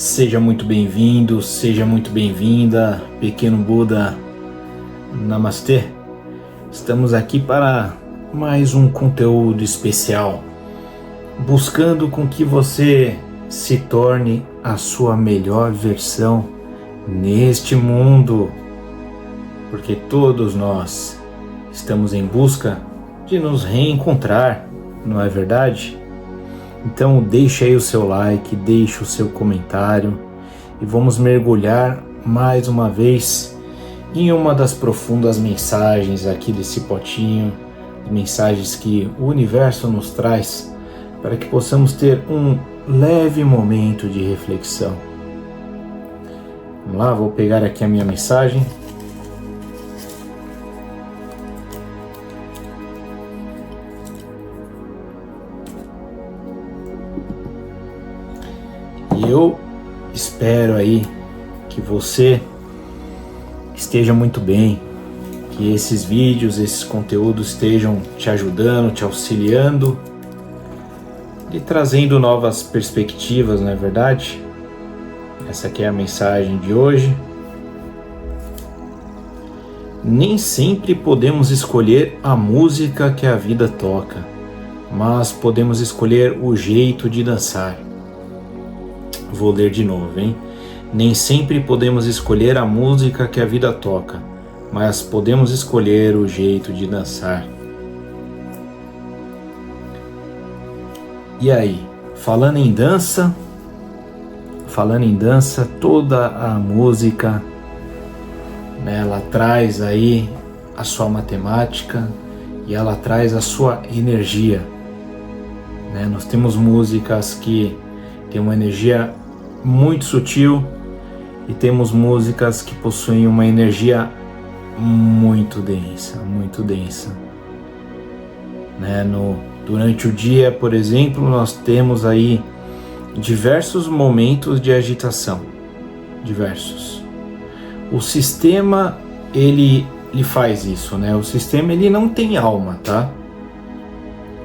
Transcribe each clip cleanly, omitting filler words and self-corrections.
Seja muito bem-vindo, seja muito bem-vinda, pequeno Buda. Namastê. Estamos aqui para mais um conteúdo especial, buscando com que você se torne a sua melhor versão neste mundo, porque todos nós estamos em busca de nos reencontrar, não é verdade? Então deixe aí o seu like, deixe o seu comentário e vamos mergulhar mais uma vez em uma das profundas mensagens aqui desse potinho, mensagens que o universo nos traz para que possamos ter um leve momento de reflexão. Vamos lá, vou pegar aqui a minha mensagem. E eu espero aí que você esteja muito bem, que esses vídeos, esses conteúdos estejam te ajudando, te auxiliando e trazendo novas perspectivas, não é verdade? Essa aqui é a mensagem de hoje. Nem sempre podemos escolher a música que a vida toca, mas podemos escolher o jeito de dançar. Vou ler de novo, hein? Nem sempre podemos escolher a música que a vida toca, mas podemos escolher o jeito de dançar. E aí, falando em dança, toda a música, né, ela traz aí a sua matemática e ela traz a sua energia, né? Nós temos músicas que têm uma energia muito sutil e temos músicas que possuem uma energia muito densa, né? Durante o dia, por exemplo, nós temos aí diversos momentos de agitação, diversos. O sistema, ele faz isso, né? O sistema, ele não tem alma, tá?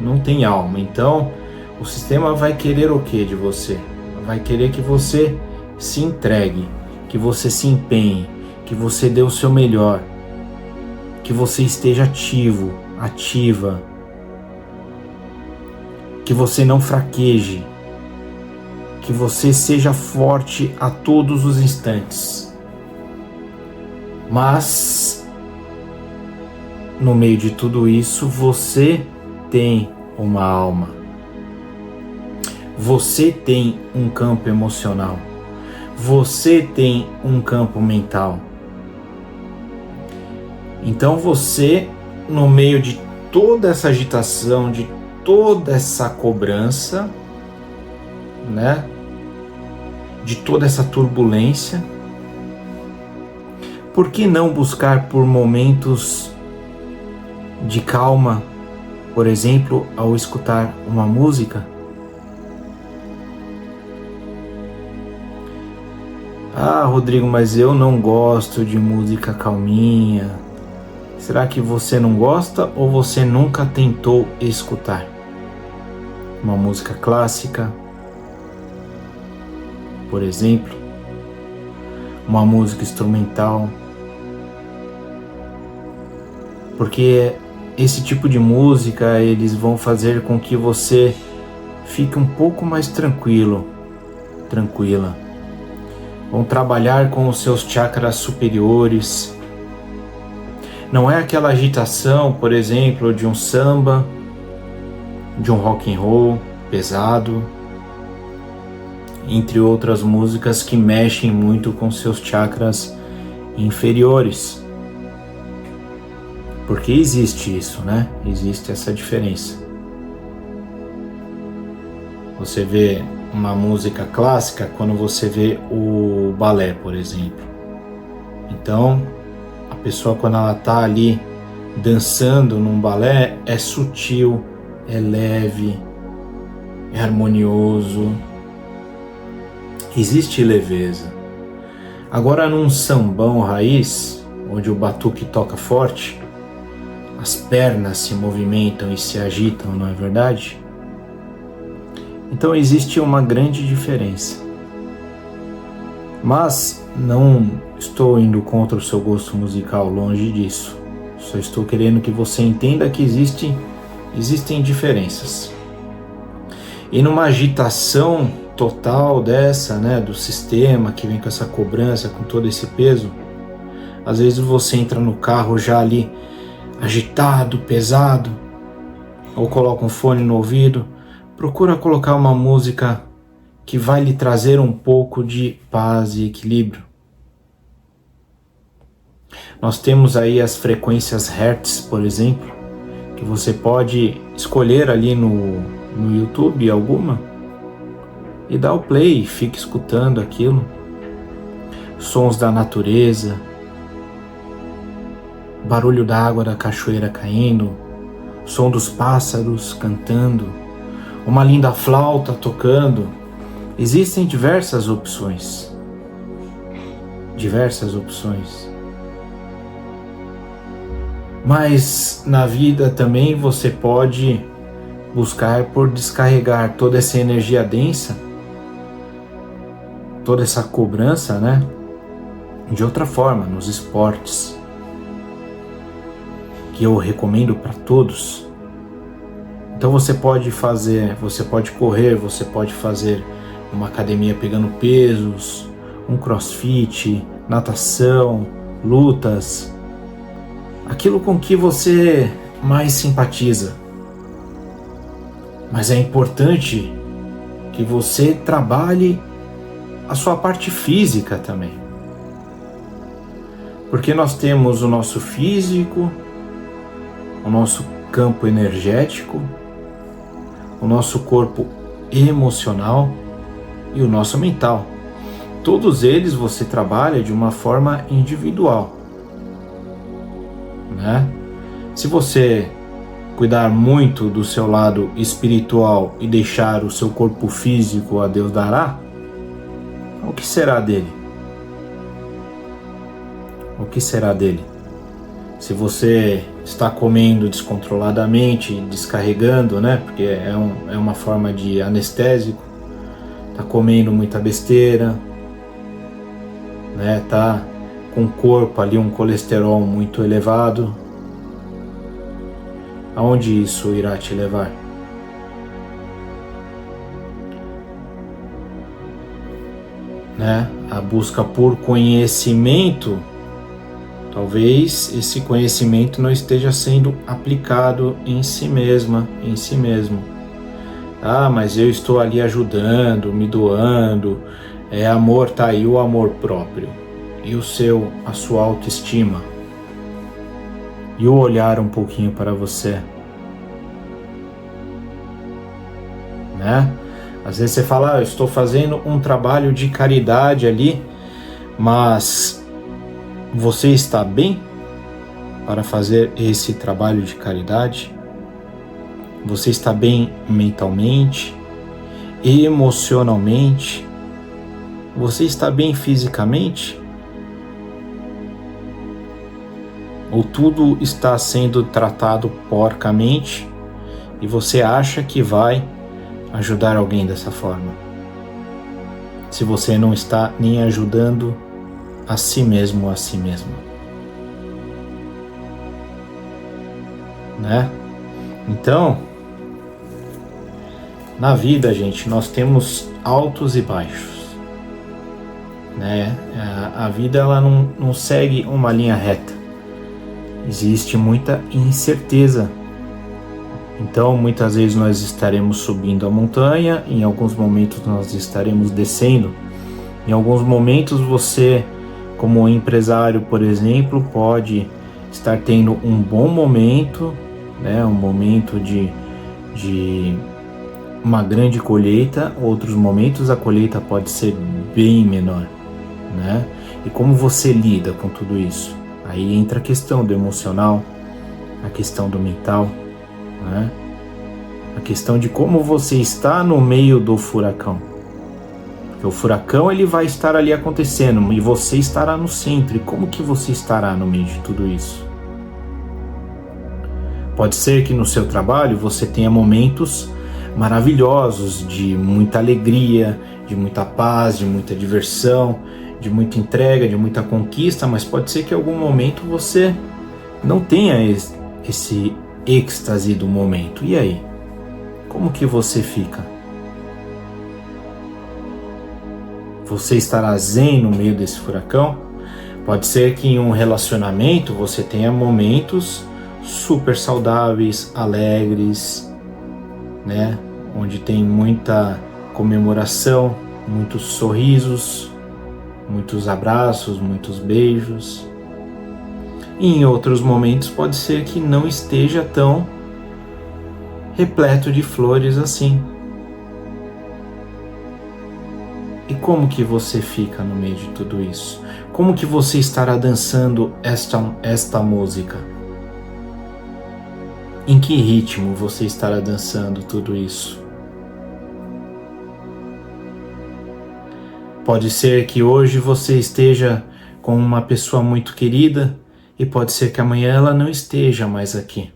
Não tem alma, então o sistema vai querer o que de você? Vai querer que você se entregue, que você se empenhe, que você dê o seu melhor, que você esteja ativo, ativa, que você não fraqueje, que você seja forte a todos os instantes. Mas, no meio de tudo isso, você tem uma alma. Você tem um campo emocional, você tem um campo mental. Então você, no meio de toda essa agitação, de toda essa cobrança, né, de toda essa turbulência, por que não buscar por momentos de calma, por exemplo, ao escutar uma música? Ah, Rodrigo, mas eu não gosto de música calminha. Será que você não gosta ou você nunca tentou escutar uma música clássica, por exemplo, uma música instrumental? Porque esse tipo de música, eles vão fazer com que você fique um pouco mais tranquilo, tranquila. Vão trabalhar com os seus chakras superiores. Não é aquela agitação, por exemplo, de um samba, de um rock and roll pesado, entre outras músicas que mexem muito com seus chakras inferiores. Porque existe isso, né? Existe essa diferença. Você vê uma música clássica quando você vê o balé, por exemplo. Então, a pessoa, quando ela está ali dançando num balé, é sutil, é leve, é harmonioso, existe leveza. Agora, num sambão raiz, onde o batuque toca forte, as pernas se movimentam e se agitam, não é verdade? Então existe uma grande diferença. Mas não estou indo contra o seu gosto musical, longe disso. Só estou querendo que você entenda que existem diferenças. E numa agitação total dessa, né, do sistema que vem com essa cobrança, com todo esse peso, às vezes você entra no carro já ali agitado, pesado, ou coloca um fone no ouvido, procura colocar uma música que vai lhe trazer um pouco de paz e equilíbrio. Nós temos aí as frequências Hertz, por exemplo, que você pode escolher ali no YouTube alguma e dar o play e fica escutando aquilo. Sons da natureza, barulho da água da cachoeira caindo, som dos pássaros cantando, uma linda flauta tocando. Existem diversas opções. Mas na vida também você pode buscar por descarregar toda essa energia densa, toda essa cobrança, né? De outra forma, nos esportes, que eu recomendo para todos. Então você pode correr, você pode fazer uma academia pegando pesos, um crossfit, natação, lutas, aquilo com que você mais simpatiza. Mas é importante que você trabalhe a sua parte física também. Porque nós temos o nosso físico, o nosso campo energético, o nosso corpo emocional e o nosso mental. Todos eles você trabalha de uma forma individual, né? Se você cuidar muito do seu lado espiritual e deixar o seu corpo físico a Deus dará, o que será dele? O que será dele? Se você está comendo descontroladamente, descarregando, né? Porque é uma forma de anestésico, está comendo muita besteira, né? Tá com o corpo ali, um colesterol muito elevado. Aonde isso irá te levar? Né? A busca por conhecimento, talvez esse conhecimento não esteja sendo aplicado em si mesma, em si mesmo. Ah, mas eu estou ali ajudando, me doando, amor, tá aí o amor próprio. E a sua autoestima? E o olhar um pouquinho para você? Né? Às vezes você fala, eu estou fazendo um trabalho de caridade ali, mas você está bem para fazer esse trabalho de caridade? Você está bem mentalmente, emocionalmente? Você está bem fisicamente? Ou tudo está sendo tratado porcamente e você acha que vai ajudar alguém dessa forma? Se você não está nem ajudando a si mesmo ou a si mesma, né? Então, na vida, gente, nós temos altos e baixos, né? A vida ela não segue uma linha reta. Existe muita incerteza. Então, muitas vezes nós estaremos subindo a montanha, em alguns momentos nós estaremos descendo. Em alguns momentos você, como empresário, por exemplo, pode estar tendo um bom momento, né? Um momento de uma grande colheita. Outros momentos a colheita pode ser bem menor, né? E como você lida com tudo isso? Aí entra a questão do emocional, a questão do mental, né? A questão de como você está no meio do furacão. Porque o furacão ele vai estar ali acontecendo e você estará no centro. E como que você estará no meio de tudo isso? Pode ser que no seu trabalho você tenha momentos maravilhosos de muita alegria, de muita paz, de muita diversão, de muita entrega, de muita conquista, mas pode ser que em algum momento você não tenha esse êxtase do momento. E aí? Como que você fica? Você estará zen no meio desse furacão? Pode ser que em um relacionamento você tenha momentos super saudáveis, alegres, né? Onde tem muita comemoração, muitos sorrisos, muitos abraços, muitos beijos. E em outros momentos pode ser que não esteja tão repleto de flores assim. E como que você fica no meio de tudo isso? Como que você estará dançando esta música? Em que ritmo você estará dançando tudo isso? Pode ser que hoje você esteja com uma pessoa muito querida e pode ser que amanhã ela não esteja mais aqui.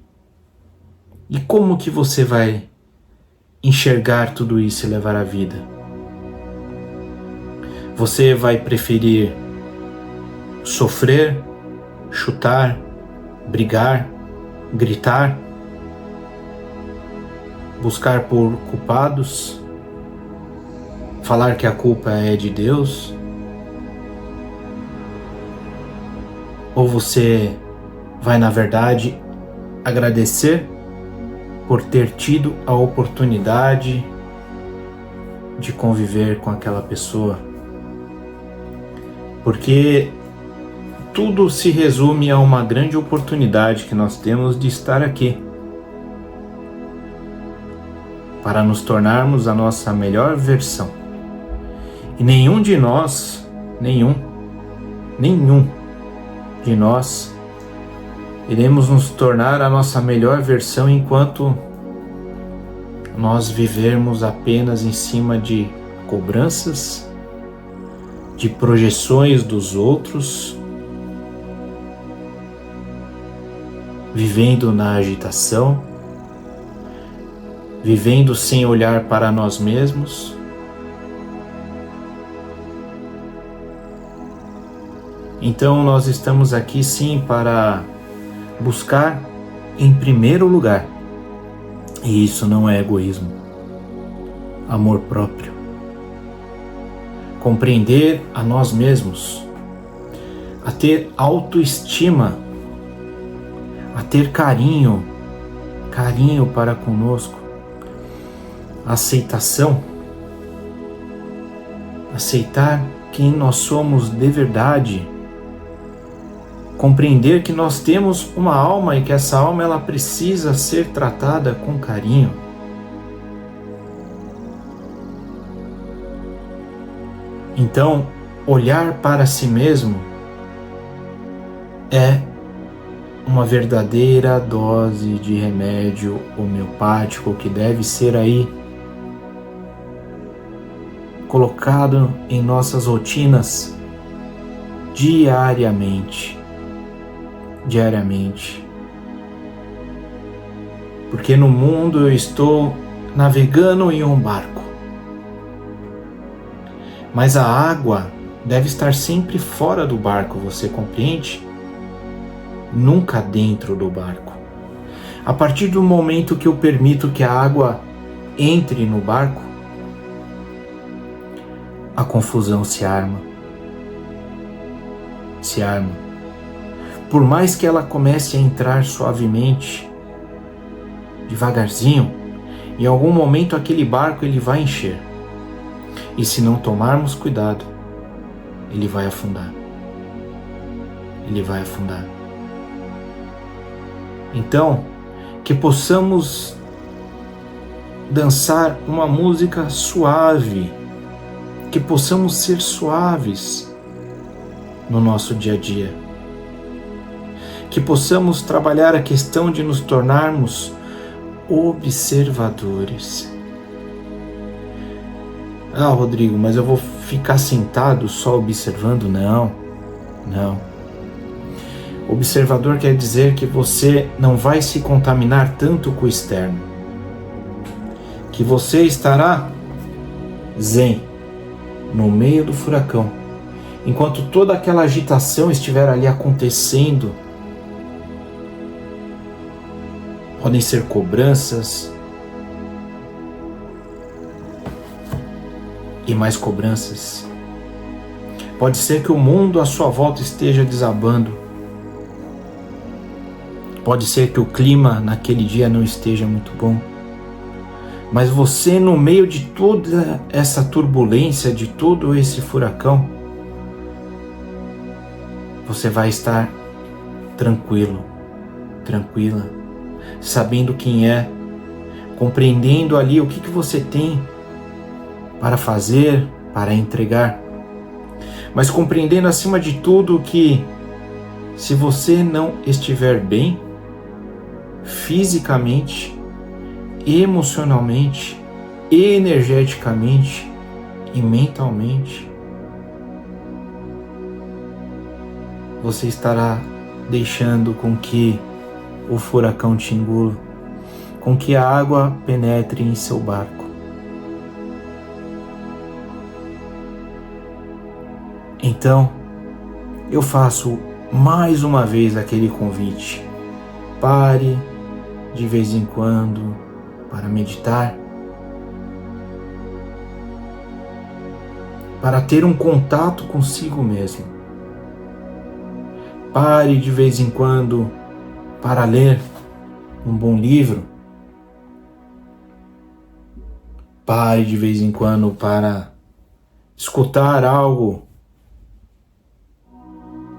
E como que você vai enxergar tudo isso e levar a vida? Você vai preferir sofrer, chutar, brigar, gritar, buscar por culpados, falar que a culpa é de Deus? Ou você vai, na verdade, agradecer por ter tido a oportunidade de conviver com aquela pessoa? Porque tudo se resume a uma grande oportunidade que nós temos de estar aqui, para nos tornarmos a nossa melhor versão. E nenhum de nós de nós iremos nos tornar a nossa melhor versão enquanto nós vivermos apenas em cima de cobranças, de projeções dos outros, vivendo na agitação, vivendo sem olhar para nós mesmos. Então nós estamos aqui sim para buscar em primeiro lugar, e isso não é egoísmo, amor próprio. Compreender a nós mesmos, a ter autoestima, a ter carinho para conosco, aceitação, aceitar quem nós somos de verdade, compreender que nós temos uma alma e que essa alma ela precisa ser tratada com carinho. Então, olhar para si mesmo é uma verdadeira dose de remédio homeopático que deve ser aí colocado em nossas rotinas diariamente. Porque no mundo eu estou navegando em um barco. Mas a água deve estar sempre fora do barco, você compreende? Nunca dentro do barco. A partir do momento que eu permito que a água entre no barco, a confusão se arma. Por mais que ela comece a entrar suavemente, devagarzinho, em algum momento aquele barco ele vai encher. E se não tomarmos cuidado, ele vai afundar. Então, que possamos dançar uma música suave, que possamos ser suaves no nosso dia a dia, que possamos trabalhar a questão de nos tornarmos observadores. Ah, Rodrigo, mas eu vou ficar sentado só observando? Não. Observador quer dizer que você não vai se contaminar tanto com o externo, que você estará zen no meio do furacão enquanto toda aquela agitação estiver ali acontecendo, podem ser cobranças e mais cobranças. Pode ser que o mundo à sua volta esteja desabando. Pode ser que o clima naquele dia não esteja muito bom. Mas você, no meio de toda essa turbulência, de todo esse furacão, você vai estar tranquilo, tranquila, sabendo quem é, compreendendo ali o que você tem para fazer, para entregar, mas compreendendo acima de tudo que se você não estiver bem, fisicamente, emocionalmente, energeticamente e mentalmente, você estará deixando com que o furacão te engula, com que a água penetre em seu barco. Então, eu faço mais uma vez aquele convite. Pare de vez em quando para meditar, para ter um contato consigo mesmo. Pare de vez em quando para ler um bom livro. Pare de vez em quando para escutar algo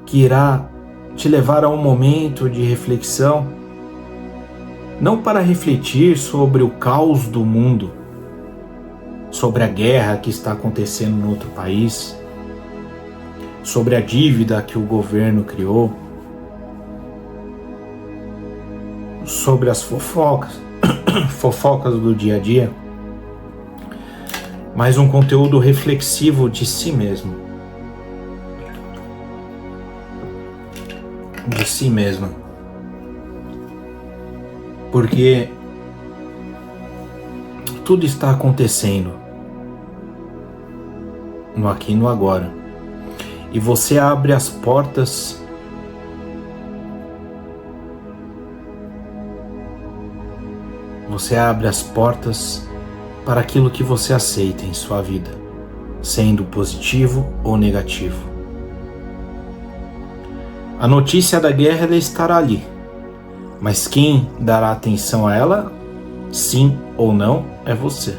que irá te levar a um momento de reflexão, não para refletir sobre o caos do mundo, sobre a guerra que está acontecendo no outro país, sobre a dívida que o governo criou, sobre as fofocas do dia a dia, mas um conteúdo reflexivo de si mesmo, de si mesma, porque tudo está acontecendo no aqui e no agora, e você abre as portas para aquilo que você aceita em sua vida, sendo positivo ou negativo. A notícia da guerra ela estará ali, mas quem dará atenção a ela, sim ou não, é você.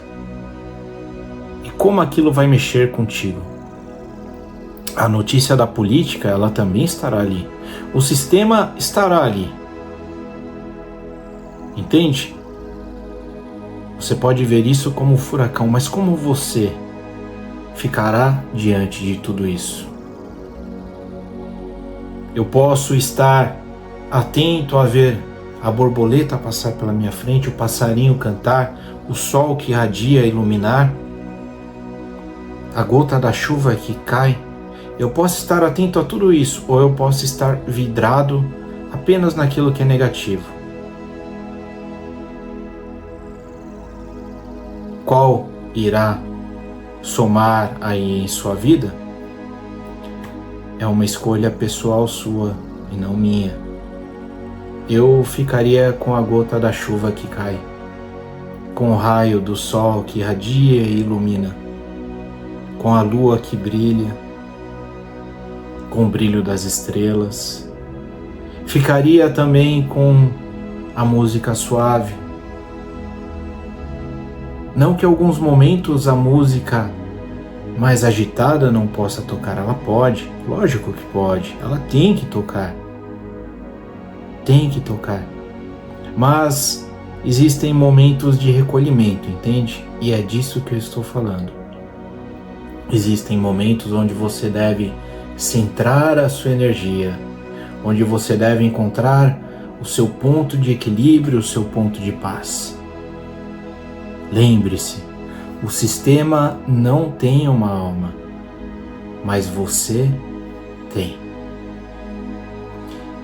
E como aquilo vai mexer contigo? A notícia da política, ela também estará ali. O sistema estará ali. Entende? Você pode ver isso como um furacão, mas como você ficará diante de tudo isso? Eu posso estar atento a ver a borboleta passar pela minha frente, o passarinho cantar, o sol que irradia iluminar, a gota da chuva que cai. Eu posso estar atento a tudo isso, ou eu posso estar vidrado apenas naquilo que é negativo. Qual irá somar aí em sua vida? É uma escolha pessoal sua e não minha. Eu ficaria com a gota da chuva que cai, com o raio do sol que irradia e ilumina, com a lua que brilha, com o brilho das estrelas. Ficaria também com a música suave. Não que em alguns momentos a música mais agitada não possa tocar, ela pode, lógico que pode, ela tem que tocar. Mas existem momentos de recolhimento, entende? E é disso que eu estou falando. Existem momentos onde você deve centrar a sua energia, onde você deve encontrar o seu ponto de equilíbrio, o seu ponto de paz. Lembre-se, o sistema não tem uma alma, mas você tem.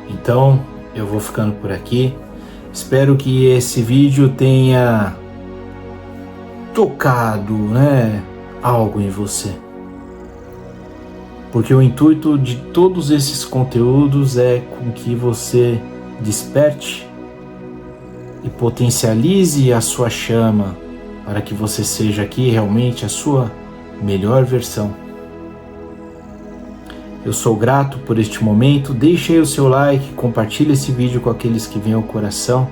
Então, eu vou ficando por aqui. Espero que esse vídeo tenha tocado, algo em você. porque o intuito de todos esses conteúdos é com que você desperte e potencialize a sua chama para que você seja aqui realmente a sua melhor versão. Eu sou grato por este momento. Deixe aí o seu like, compartilhe esse vídeo com aqueles que vêm ao coração.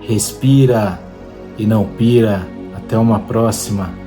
Respira e não pira. Até uma próxima.